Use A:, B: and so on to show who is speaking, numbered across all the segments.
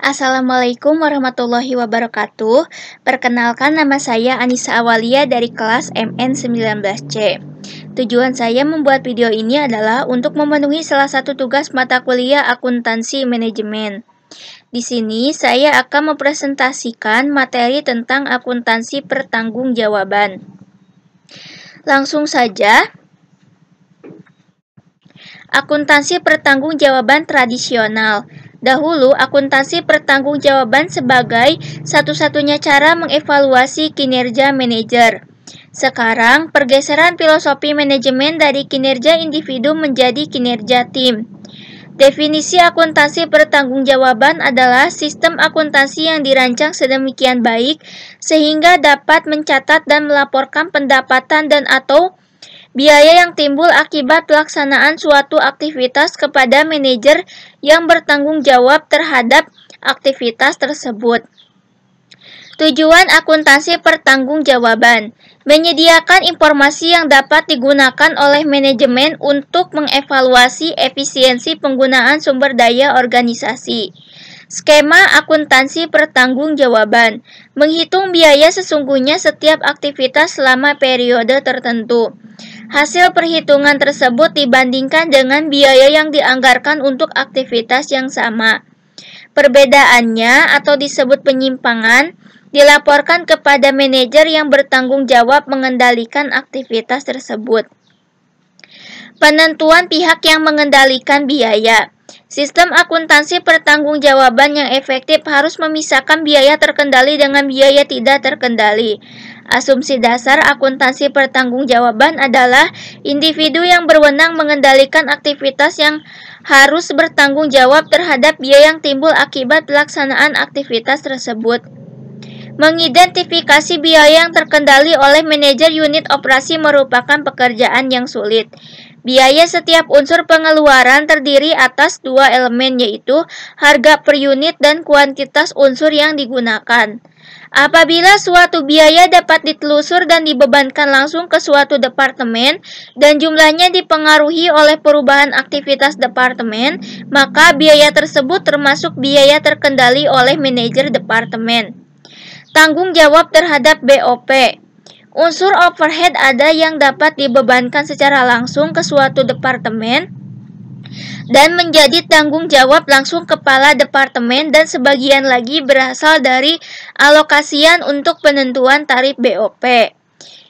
A: Assalamualaikum warahmatullahi wabarakatuh. Perkenalkan, nama saya Anissa Awalia dari kelas MN19C. Tujuan saya membuat video ini adalah untuk memenuhi salah satu tugas mata kuliah akuntansi manajemen. Di sini saya akan mempresentasikan materi tentang akuntansi pertanggungjawaban. Langsung saja. Akuntansi pertanggungjawaban tradisional. Dahulu, akuntansi pertanggungjawaban sebagai satu-satunya cara mengevaluasi kinerja manajer. Sekarang, pergeseran filosofi manajemen dari kinerja individu menjadi kinerja tim. Definisi akuntansi pertanggungjawaban adalah sistem akuntansi yang dirancang sedemikian baik sehingga dapat mencatat dan melaporkan pendapatan dan atau biaya yang timbul akibat pelaksanaan suatu aktivitas kepada manajer yang bertanggung jawab terhadap aktivitas tersebut. Tujuan akuntansi pertanggungjawaban: menyediakan informasi yang dapat digunakan oleh manajemen untuk mengevaluasi efisiensi penggunaan sumber daya organisasi. Skema akuntansi pertanggungjawaban: menghitung biaya sesungguhnya setiap aktivitas selama periode tertentu. Hasil perhitungan tersebut dibandingkan dengan biaya yang dianggarkan untuk aktivitas yang sama. Perbedaannya atau disebut penyimpangan dilaporkan kepada manajer yang bertanggung jawab mengendalikan aktivitas tersebut. Penentuan pihak yang mengendalikan biaya. Sistem akuntansi pertanggungjawaban yang efektif harus memisahkan biaya terkendali dengan biaya tidak terkendali. Asumsi dasar akuntansi pertanggungjawaban adalah individu yang berwenang mengendalikan aktivitas yang harus bertanggung jawab terhadap biaya yang timbul akibat pelaksanaan aktivitas tersebut. Mengidentifikasi biaya yang terkendali oleh manajer unit operasi merupakan pekerjaan yang sulit. Biaya setiap unsur pengeluaran terdiri atas dua elemen, yaitu harga per unit dan kuantitas unsur yang digunakan. Apabila suatu biaya dapat ditelusur dan dibebankan langsung ke suatu departemen dan jumlahnya dipengaruhi oleh perubahan aktivitas departemen, maka biaya tersebut termasuk biaya terkendali oleh manajer departemen. Tanggung jawab terhadap BOP. Unsur overhead ada yang dapat dibebankan secara langsung ke suatu departemen dan menjadi tanggung jawab langsung kepala departemen, dan sebagian lagi berasal dari alokasian untuk penentuan tarif BOP.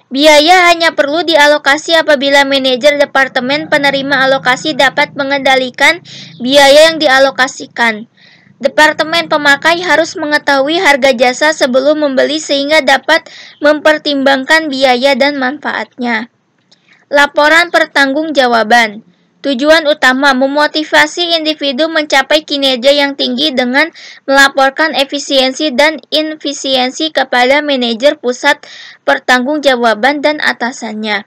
A: Biaya hanya perlu dialokasi apabila manajer departemen penerima alokasi dapat mengendalikan biaya yang dialokasikan. Departemen pemakai harus mengetahui harga jasa sebelum membeli sehingga dapat mempertimbangkan biaya dan manfaatnya. Laporan pertanggungjawaban. Tujuan utama: memotivasi individu mencapai kinerja yang tinggi dengan melaporkan efisiensi dan inefisiensi kepada manajer pusat pertanggungjawaban dan atasannya.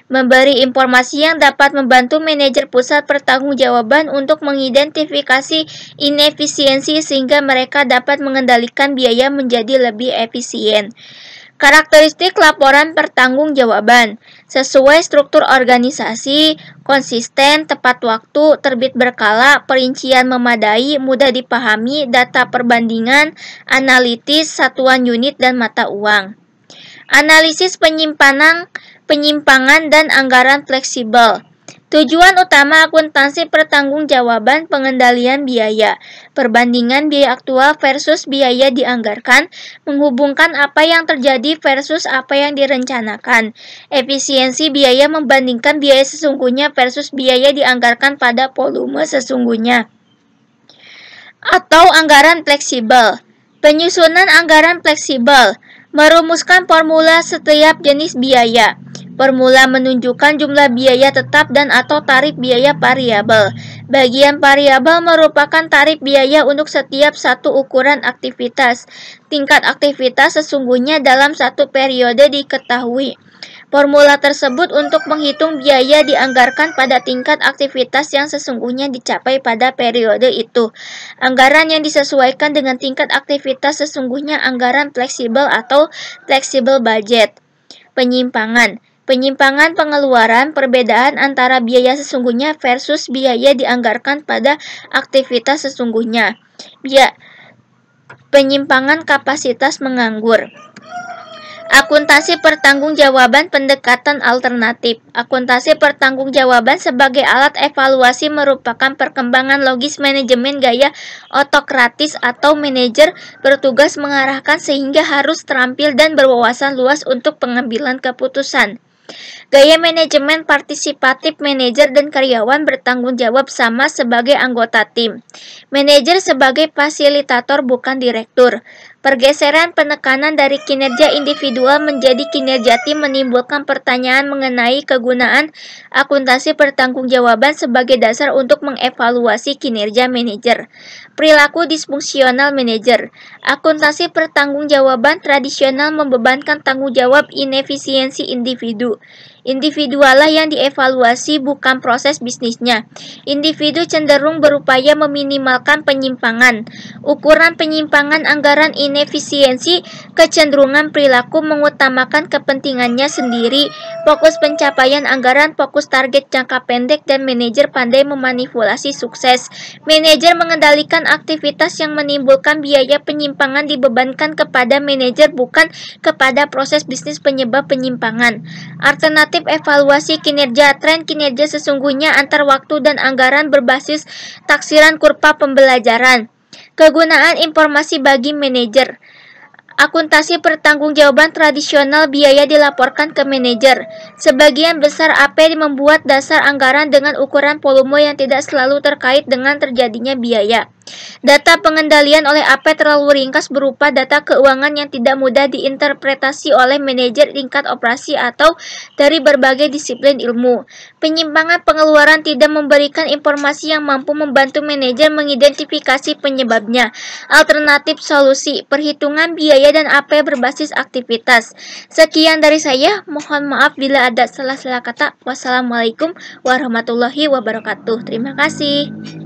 A: Memberi informasi yang dapat membantu manajer pusat pertanggungjawaban untuk mengidentifikasi inefisiensi sehingga mereka dapat mengendalikan biaya menjadi lebih efisien. Karakteristik laporan pertanggungjawaban: sesuai struktur organisasi, konsisten, tepat waktu, terbit berkala, perincian memadai, mudah dipahami, data perbandingan, analitis, satuan unit dan mata uang. Analisis penyimpangan dan anggaran fleksibel. Tujuan utama akuntansi pertanggungjawaban: pengendalian biaya, perbandingan biaya aktual versus biaya dianggarkan, menghubungkan apa yang terjadi versus apa yang direncanakan, efisiensi biaya membandingkan biaya sesungguhnya versus biaya dianggarkan pada volume sesungguhnya. Atau anggaran fleksibel. Penyusunan anggaran fleksibel: merumuskan formula setiap jenis biaya. Formula menunjukkan jumlah biaya tetap dan atau tarif biaya variabel. Bagian variabel merupakan tarif biaya untuk setiap satu ukuran aktivitas. Tingkat aktivitas sesungguhnya dalam satu periode diketahui. Formula tersebut untuk menghitung biaya dianggarkan pada tingkat aktivitas yang sesungguhnya dicapai pada periode itu. Anggaran yang disesuaikan dengan tingkat aktivitas sesungguhnya anggaran fleksibel atau flexible budget. Penyimpangan pengeluaran, perbedaan antara biaya sesungguhnya versus biaya dianggarkan pada aktivitas sesungguhnya. Penyimpangan kapasitas menganggur. Akuntansi pertanggungjawaban pendekatan alternatif. Akuntansi pertanggungjawaban sebagai alat evaluasi merupakan perkembangan logis manajemen gaya otokratis atau manajer bertugas mengarahkan sehingga harus terampil dan berwawasan luas untuk pengambilan keputusan. Gaya manajemen partisipatif, manajer dan karyawan bertanggung jawab sama sebagai anggota tim. Manajer sebagai fasilitator bukan direktur. Pergeseran penekanan dari kinerja individual menjadi kinerja tim menimbulkan pertanyaan mengenai kegunaan akuntansi pertanggungjawaban sebagai dasar untuk mengevaluasi kinerja manajer. Perilaku disfungsional manajer. Akuntansi pertanggungjawaban tradisional membebankan tanggung jawab inefisiensi individu. Individualah yang dievaluasi, bukan proses bisnisnya. Individu cenderung berupaya meminimalkan penyimpangan. Ukuran penyimpangan anggaran inefisiensi, kecenderungan perilaku mengutamakan kepentingannya sendiri, fokus pencapaian anggaran, fokus target jangka pendek, dan manajer pandai memanipulasi sukses. Manajer mengendalikan aktivitas yang menimbulkan biaya penyimpangan dibebankan kepada manajer, bukan kepada proses bisnis penyebab penyimpangan. Alternatif evaluasi kinerja. Tren kinerja sesungguhnya antar waktu dan anggaran berbasis taksiran kurva pembelajaran. Kegunaan informasi bagi manajer. Akuntansi pertanggungjawaban tradisional biaya dilaporkan ke manajer. Sebagian besar AP membuat dasar anggaran dengan ukuran volume yang tidak selalu terkait dengan terjadinya biaya. Data pengendalian oleh AP terlalu ringkas berupa data keuangan yang tidak mudah diinterpretasi oleh manajer tingkat operasi atau dari berbagai disiplin ilmu. Penyimpangan pengeluaran tidak memberikan informasi yang mampu membantu manajer mengidentifikasi penyebabnya. Alternatif solusi, perhitungan biaya dan AP berbasis aktivitas. Sekian dari saya, mohon maaf bila ada salah-salah kata. Wassalamualaikum warahmatullahi wabarakatuh. Terima kasih.